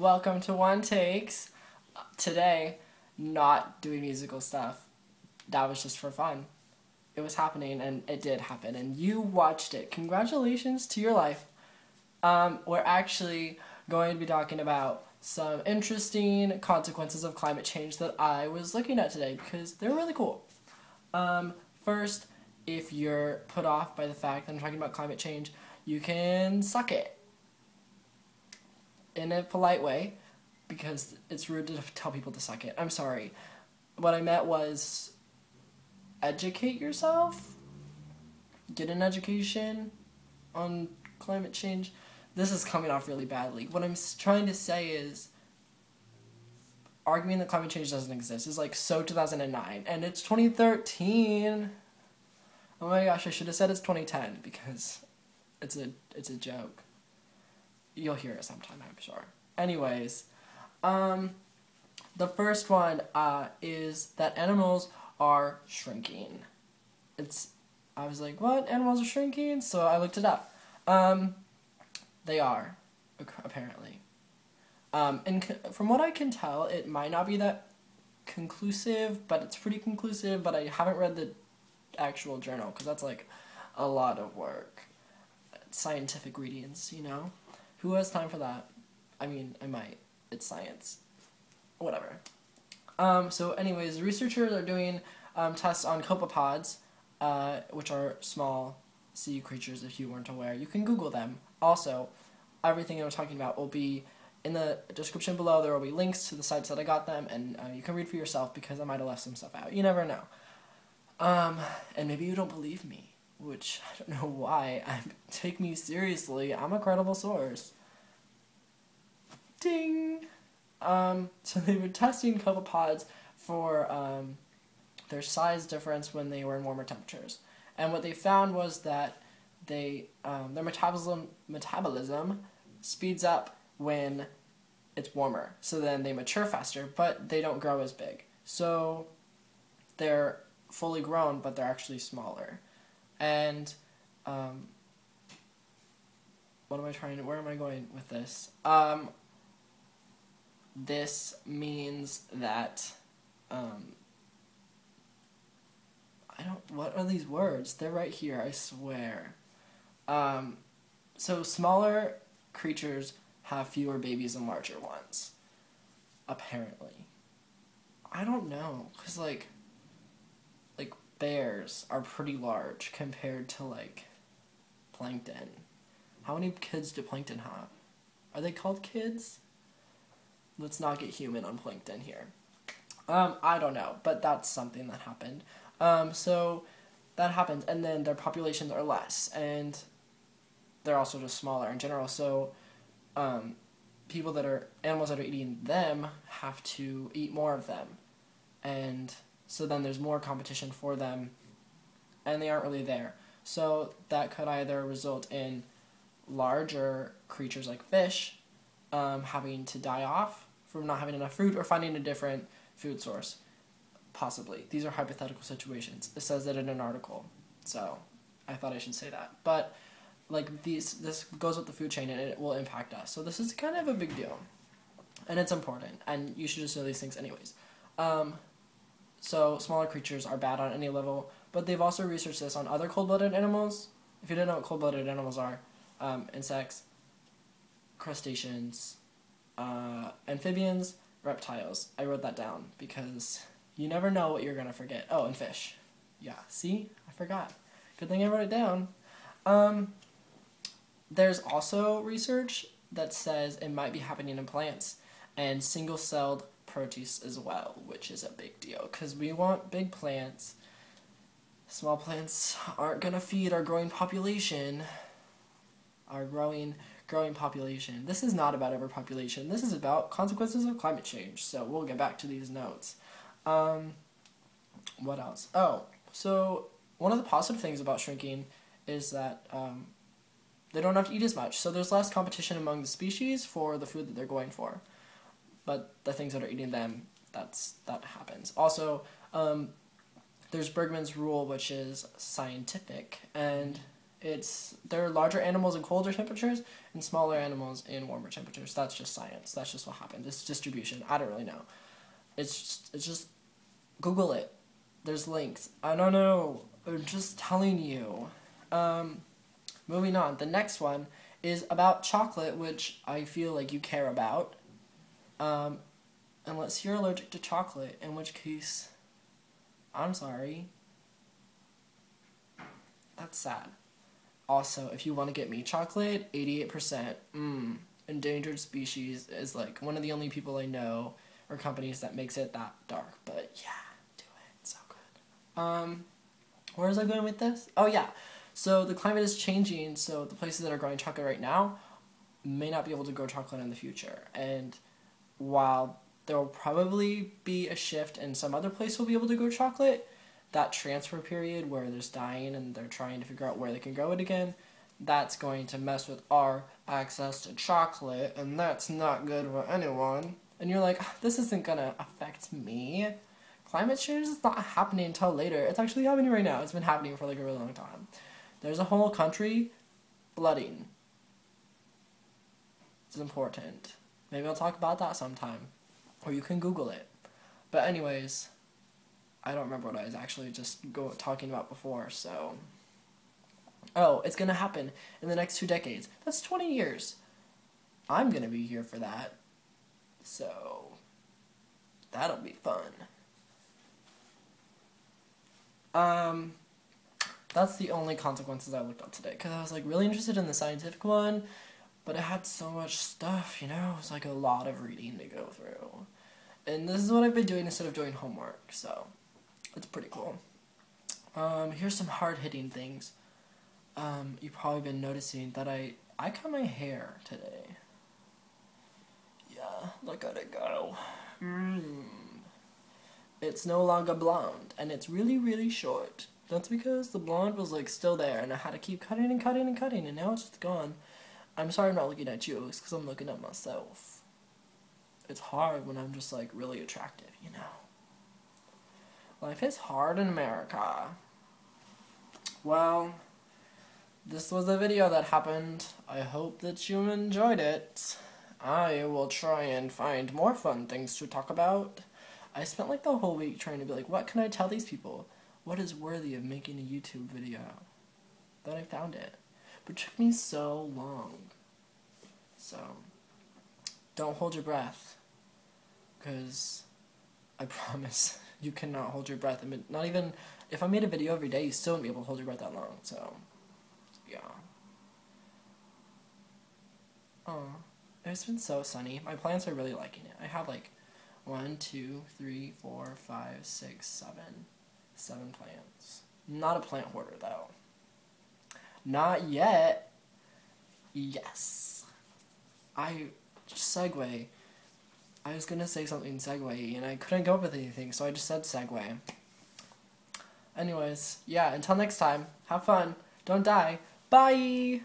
welcome to One Takes. Today, not doing musical stuff. That was just for fun. It was happening, and it did happen, and you watched it. Congratulations to your life. We're actually going to be talking about some interesting consequences of climate change that I was looking at today, because they're really cool. First, if you're put off by the fact that I'm talking about climate change, you can suck it. In a polite way, because it's rude to tell people to suck it. I'm sorry. What I meant was educate yourself. Get an education on climate change. This is coming off really badly. What I'm trying to say is arguing that climate change doesn't exist is like so 2009, and it's 2013. Oh my gosh, I should have said it's 2010 because it's a joke. You'll hear it sometime, I'm sure. Anyways, the first one is that animals are shrinking. I was like, what? Animals are shrinking? So I looked it up. They are, apparently. And from what I can tell, it might not be that conclusive, but it's pretty conclusive, but I haven't read the actual journal, because that's like a lot of work. Scientific readings, you know? Who has time for that? I mean, I might. It's science. Whatever. So anyways, researchers are doing tests on copepods, which are small sea creatures, if you weren't aware. You can Google them. Also, everything I'm talking about will be in the description below. There will be links to the sites that I got them, and you can read for yourself, because I might have left some stuff out. You never know. And maybe you don't believe me, which I don't know why. Take me seriously. I'm a credible source. Ding! So they were testing copepods for their size difference when they were in warmer temperatures. And what they found was that their metabolism speeds up when it's warmer. So then they mature faster, but they don't grow as big. So they're fully grown, but they're actually smaller. And where am I going with this? This means that, what are these words? They're right here, I swear. So smaller creatures have fewer babies than larger ones, apparently. I don't know, because, like, bears are pretty large compared to, like, plankton. How many kids do plankton have? Are they called kids? Let's not get human on plankton here. I don't know, but that's something that happened. So that happens, and then their populations are less, and they're also just smaller in general. So animals that are eating them have to eat more of them, and so then there's more competition for them, and they aren't really there. So that could either result in larger creatures like fish having to die off from not having enough food, or finding a different food source, possibly. These are hypothetical situations. It says that in an article, so I thought I should say that. But like this goes with the food chain, and it will impact us. So this is kind of a big deal, and it's important, and you should just know these things anyways. So smaller creatures are bad on any level, but they've also researched this on other cold-blooded animals. If you didn't know what cold-blooded animals are, insects, crustaceans, amphibians, reptiles. I wrote that down because you never know what you're going to forget. Oh, and fish. Yeah, see? I forgot. Good thing I wrote it down. There's also research that says it might be happening in plants and single-celled protists as well, which is a big deal because we want big plants. Small plants aren't going to feed our growing population. Our growing population. This is not about overpopulation. This is about consequences of climate change. So we'll get back to these notes. What else? Oh, so one of the positive things about shrinking is that they don't have to eat as much. So there's less competition among the species for the food that they're going for. But the things that are eating them, that happens. Also, there's Bergman's rule, which is scientific, and There are larger animals in colder temperatures and smaller animals in warmer temperatures. That's just science. That's just what happened. It's distribution. I don't really know. It's just Google it. There's links. I don't know. I'm just telling you. Moving on. The next one is about chocolate, which I feel like you care about. Unless you're allergic to chocolate, in which case, I'm sorry. That's sad. Also, if you want to get me chocolate, 88%. Endangered species is like one of the only people I know or companies that makes it that dark. But yeah, do it. It's so good. Where was I going with this? Oh yeah. So the climate is changing, so the places that are growing chocolate right now may not be able to grow chocolate in the future. And while there will probably be a shift and some other place will be able to grow chocolate, that transfer period where there's dying and they're trying to figure out where they can grow it again, that's going to mess with our access to chocolate, and that's not good for anyone. And you're like, this isn't gonna affect me. Climate change is not happening until later. It's actually happening right now. It's been happening for like a really long time. There's a whole country flooding. It's important. Maybe I'll talk about that sometime. Or you can Google it. But anyways, I don't remember what I was actually talking about before, so... Oh, it's gonna happen in the next 2 decades. That's 20 years. I'm gonna be here for that. So, that'll be fun. That's the only consequences I looked up today, because I was like really interested in the scientific one, but it had so much stuff, you know? It was like a lot of reading to go through. And this is what I've been doing instead of doing homework, so it's pretty cool. Here's some hard-hitting things. You've probably been noticing that I cut my hair today. Yeah, look at it go. It's no longer blonde, and it's really, really short. That's because the blonde was like still there, and I had to keep cutting and cutting and cutting, and now it's just gone. I'm sorry I'm not looking at you, it's because I'm looking at myself. It's hard when I'm just like really attractive, you know. Life is hard in America. Well, this was a video that happened. I hope that you enjoyed it. I will try and find more fun things to talk about. I spent like the whole week trying to be like, what can I tell these people? What is worthy of making a YouTube video? Then I found it. But it took me so long. So, don't hold your breath. Because I promise you cannot hold your breath. I mean, not even, if I made a video every day, you still wouldn't be able to hold your breath that long. So, yeah. Oh, it's been so sunny. My plants are really liking it. I have like 1, 2, 3, 4, 5, 6, 7 plants. Not a plant hoarder though. Not yet. Yes. Segue. I was gonna say something segue and I couldn't go up with anything, so I just said segue. Anyways, yeah, until next time, have fun, don't die, bye!